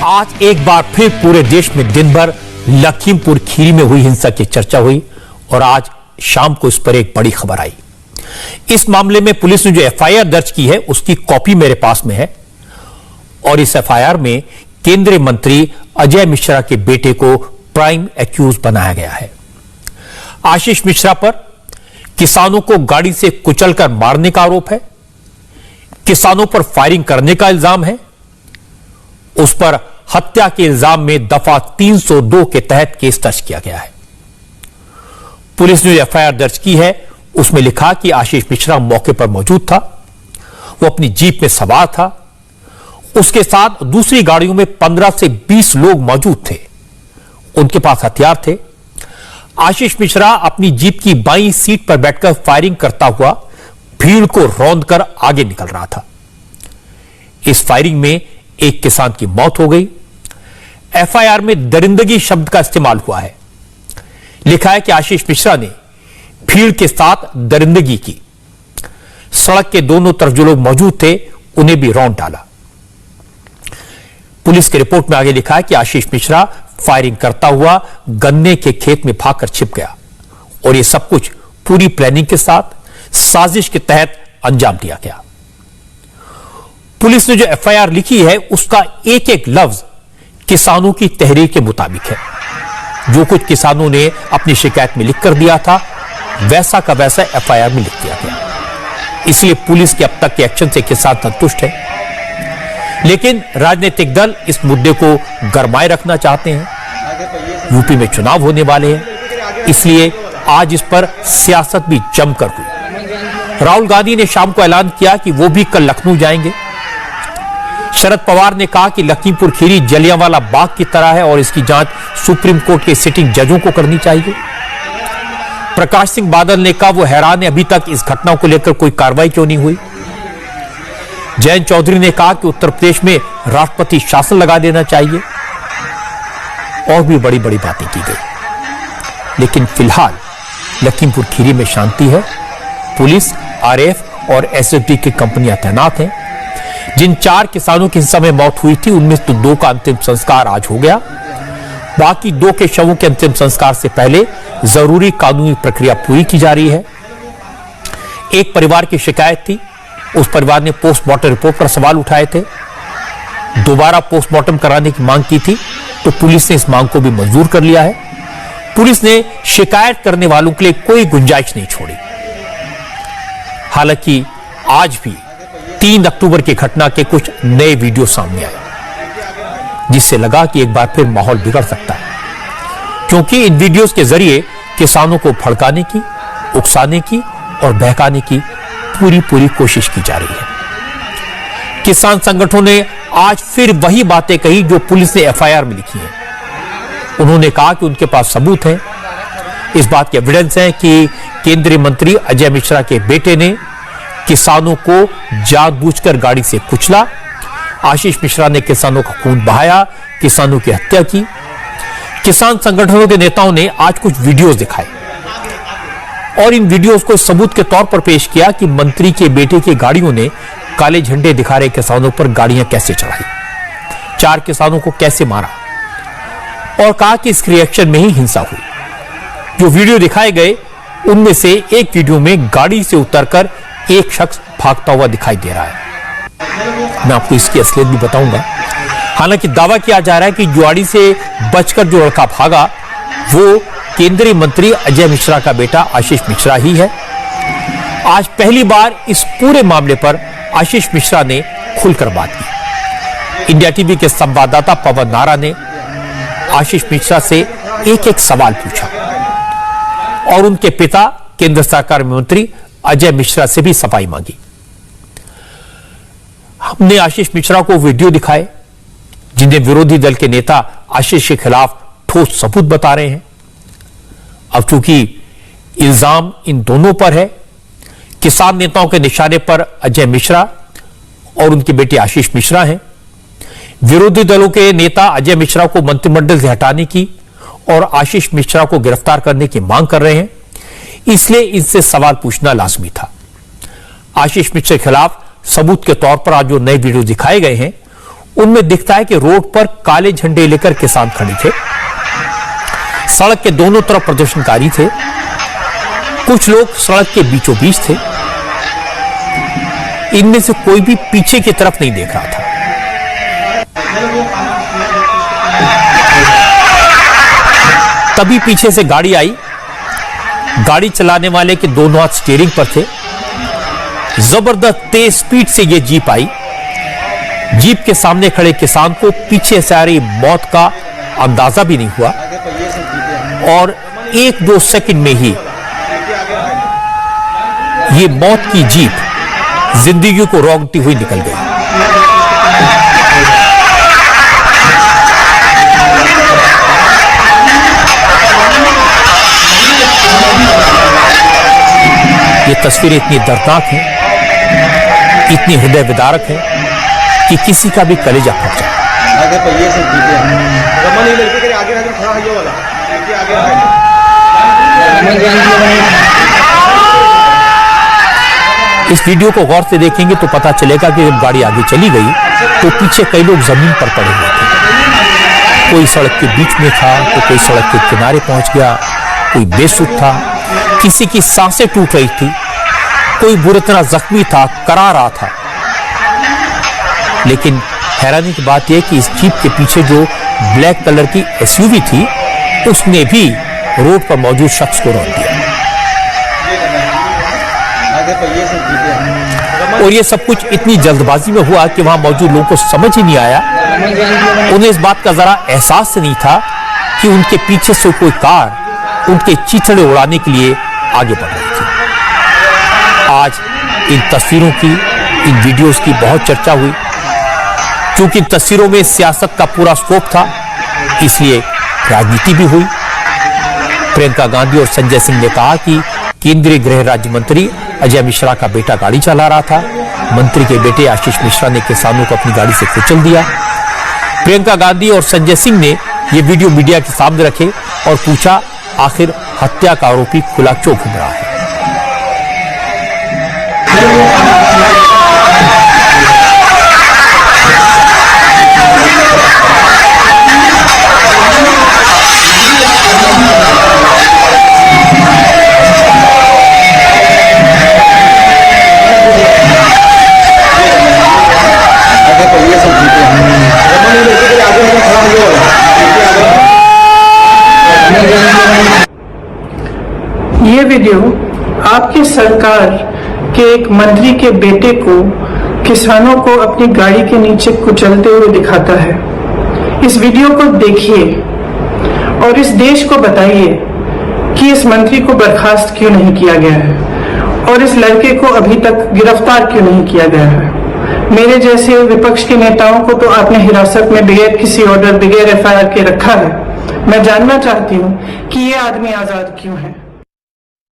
आज एक बार फिर पूरे देश में दिन भर लखीमपुर खीरी में हुई हिंसा की चर्चा हुई और आज शाम को इस पर एक बड़ी खबर आई। इस मामले में पुलिस ने जो एफआईआर दर्ज की है उसकी कॉपी मेरे पास में है और इस एफआईआर में केंद्रीय मंत्री अजय मिश्रा के बेटे को प्राइम एक्यूज बनाया गया है। आशीष मिश्रा पर किसानों को गाड़ी से कुचलकर मारने का आरोप है, किसानों पर फायरिंग करने का इल्जाम है, उस पर हत्या के इल्जाम में दफा 302 के तहत केस दर्ज किया गया है। पुलिस ने जो एफआईआर दर्ज की है उसमें लिखा कि आशीष मिश्रा मौके पर मौजूद था, वो अपनी जीप में सवार था, उसके साथ दूसरी गाड़ियों में 15 से 20 लोग मौजूद थे, उनके पास हथियार थे। आशीष मिश्रा अपनी जीप की बाईं सीट पर बैठकर फायरिंग करता हुआ भीड़ को रौंदकर आगे निकल रहा था। इस फायरिंग में एक किसान की मौत हो गई। एफआईआर में दरिंदगी शब्द का इस्तेमाल हुआ है। लिखा है कि आशीष मिश्रा ने भीड़ के साथ दरिंदगी की, सड़क के दोनों तरफ जो लोग मौजूद थे उन्हें भी रौंद डाला। पुलिस की रिपोर्ट में आगे लिखा है कि आशीष मिश्रा फायरिंग करता हुआ गन्ने के खेत में भागकर छिप गया और यह सब कुछ पूरी प्लानिंग के साथ साजिश के तहत अंजाम दिया गया। पुलिस ने जो एफआईआर लिखी है उसका एक एक लफ्ज किसानों की तहरीर के मुताबिक है। जो कुछ किसानों ने अपनी शिकायत में लिख कर दिया था वैसा का वैसा एफआईआर में लिख दिया गया। इसलिए पुलिस के अब तक के एक्शन से किसान संतुष्ट है, लेकिन राजनीतिक दल इस मुद्दे को गरमाए रखना चाहते हैं। यूपी में चुनाव होने वाले हैं, इसलिए आज इस पर सियासत भी जमकर हुई। राहुल गांधी ने शाम को ऐलान किया कि वो भी कल लखनऊ जाएंगे। शरद पवार ने कहा कि लखीमपुर खीरी जलियांवाला बाग की तरह है और इसकी जांच सुप्रीम कोर्ट के सिटिंग जजों को करनी चाहिए। प्रकाश सिंह बादल ने कहा वो हैरान है अभी तक इस घटना को लेकर कोई कार्रवाई क्यों नहीं हुई। जयंत चौधरी ने कहा कि उत्तर प्रदेश में राष्ट्रपति शासन लगा देना चाहिए और भी बड़ी बड़ी बातें की गई। लेकिन फिलहाल लखीमपुर खीरी में शांति है। पुलिस, आरएएफ और एसएसबी की कंपनियां तैनात हैं। जिन 4 किसानों की हिंसा में मौत हुई थी उनमें तो 2 का अंतिम संस्कार आज हो गया। बाकी 2 के शवों के अंतिम संस्कार से पहले जरूरी कानूनी प्रक्रिया पूरी की जा रही है। एक परिवार की शिकायत थी, उस परिवार ने पोस्टमार्टम रिपोर्ट पर सवाल उठाए थे, दोबारा पोस्टमार्टम कराने की मांग की थी, तो पुलिस ने इस मांग को भी मंजूर कर लिया है। पुलिस ने शिकायत करने वालों के लिए कोई गुंजाइश नहीं छोड़ी। हालांकि आज भी 3 अक्टूबर की घटना के कुछ नए वीडियो सामने आए, जिससे लगा कि एक बार फिर माहौल बिगड़ सकता है, क्योंकि इन वीडियोस के जरिए किसानों को भड़काने की, उकसाने की और बहकाने की पूरी कोशिश की जा रही है। किसान संगठनों ने आज फिर वही बातें कही जो पुलिस ने एफआईआर में लिखी हैं। उन्होंने कहा कि उनके पास सबूत है, इस बात के एविडेंस है कि केंद्रीय मंत्री अजय मिश्रा के बेटे ने किसानों को जानबूझकर गाड़ी से कुचला, आशीष मिश्रा ने किसानों का खून बहाया, किसानों की हत्या की। किसान संगठनों के नेताओं ने आज कुछ वीडियोस दिखाए और इन वीडियोस को सबूत के तौर पर पेश किया कि मंत्री के बेटे की गाड़ियों ने काले झंडे दिखा रहे किसानों पर गाड़ियां कैसे चढ़ाई, 4 किसानों को कैसे मारा और कहा कि इस रिएक्शन में ही हिंसा हुई। जो वीडियो दिखाए गए उनमें से एक वीडियो में गाड़ी से उतरकर एक शख्स भागता हुआ दिखाई दे रहा है। मैं आपको इसकी असलियत भी बताऊंगा। हालांकि दावा किया जा रहा है कि जुआड़ी से बचकर जो लड़का भागा वो केंद्रीय मंत्री अजय मिश्रा का बेटा आशीष मिश्रा ही है। आज पहली बार इस पूरे मामले पर आशीष मिश्रा ने खुलकर बात की। इंडिया टीवी के संवाददाता पवन नारा ने आशीष मिश्रा से एक सवाल पूछा और उनके पिता केंद्र सरकार में मंत्री अजय मिश्रा से भी सफाई मांगी। हमने आशीष मिश्रा को वीडियो दिखाए जिन्हें विरोधी दल के नेता आशीष के खिलाफ ठोस सबूत बता रहे हैं। अब चूंकि इल्जाम इन दोनों पर है, किसान नेताओं के निशाने पर अजय मिश्रा और उनके बेटे आशीष मिश्रा हैं। विरोधी दलों के नेता अजय मिश्रा को मंत्रिमंडल से हटाने की और आशीष मिश्रा को गिरफ्तार करने की मांग कर रहे हैं, इसलिए इनसे सवाल पूछना लाजमी था। आशीष मिश्रा के खिलाफ सबूत के तौर पर आज जो नए वीडियो दिखाए गए हैं उनमें दिखता है कि रोड पर काले झंडे लेकर किसान खड़े थे। सड़क के दोनों तरफ प्रदर्शनकारी थे। कुछ लोग सड़क के बीचों बीच थे। इनमें से कोई भी पीछे की तरफ नहीं देख रहा था। तभी पीछे से गाड़ी आई। गाड़ी चलाने वाले के दोनों हाथ स्टीयरिंग पर थे। जबरदस्त तेज स्पीड से यह जीप आई। जीप के सामने खड़े किसान को पीछे से आ रही मौत का अंदाजा भी नहीं हुआ और 1-2 सेकंड में ही ये मौत की जीप जिंदगी को रौंदती हुई निकल गई। ये तस्वीरें इतनी दर्दनाक हैं, इतनी हृदय विदारक है कि किसी का भी कलेजा फट जाए। आगे पहिए से रमन ये लड़के के आगे खड़ा है, ये वाला आगे इस वीडियो को गौर से देखेंगे तो पता चलेगा कि जब गाड़ी आगे चली गई तो पीछे कई लोग जमीन पर पड़े हुए थे। कोई सड़क के बीच में था तो कोई सड़क के किनारे पहुंच गया, कोई बेसुध था, किसी की सांसें टूट रही थी, कोई बुरी तरह जख्मी था, करा रहा था। लेकिन हैरानी की बात यह कि इस जीप के पीछे जो ब्लैक कलर की एसयूवी थी उसने भी रोड पर मौजूद शख्स को रोक दिया। और ये सब कुछ इतनी जल्दबाजी में हुआ कि वहां मौजूद लोगों को समझ ही नहीं आया। उन्हें इस बात का जरा एहसास नहीं था कि उनके पीछे से कोई कार उनके चीथड़े उड़ाने के लिए आगे बढ़ रही थी। आज इन तस्वीरों की, इन वीडियोस की बहुत चर्चा हुई। क्योंकि तस्वीरों में सियासत का पूरा स्कोप था, इसलिए राजनीति भी हुई। प्रियंका गांधी और संजय सिंह ने कहा कि केंद्रीय गृह राज्य मंत्री अजय मिश्रा का बेटा गाड़ी चला रहा था। मंत्री के बेटे आशीष मिश्रा ने किसानों को अपनी गाड़ी से कुचल दिया। प्रियंका गांधी और संजय सिंह ने यह वीडियो मीडिया के सामने रखे और पूछा, आखिर हत्या का आरोपी खुला क्यों घूम रहा है? ये वीडियो आपकी सरकार के एक मंत्री के बेटे को किसानों को अपनी गाड़ी के नीचे कुचलते हुए दिखाता है। इस वीडियो को देखिए और इस देश को बताइए कि इस मंत्री को बर्खास्त क्यों नहीं किया गया है और इस लड़के को अभी तक गिरफ्तार क्यों नहीं किया गया है। मेरे जैसे विपक्ष के नेताओं को तो आपने हिरासत में बगैर किसी ऑर्डर, बगैर FIR के रखा है। मैं जानना चाहती हूँ कि ये आदमी आजाद क्यों है।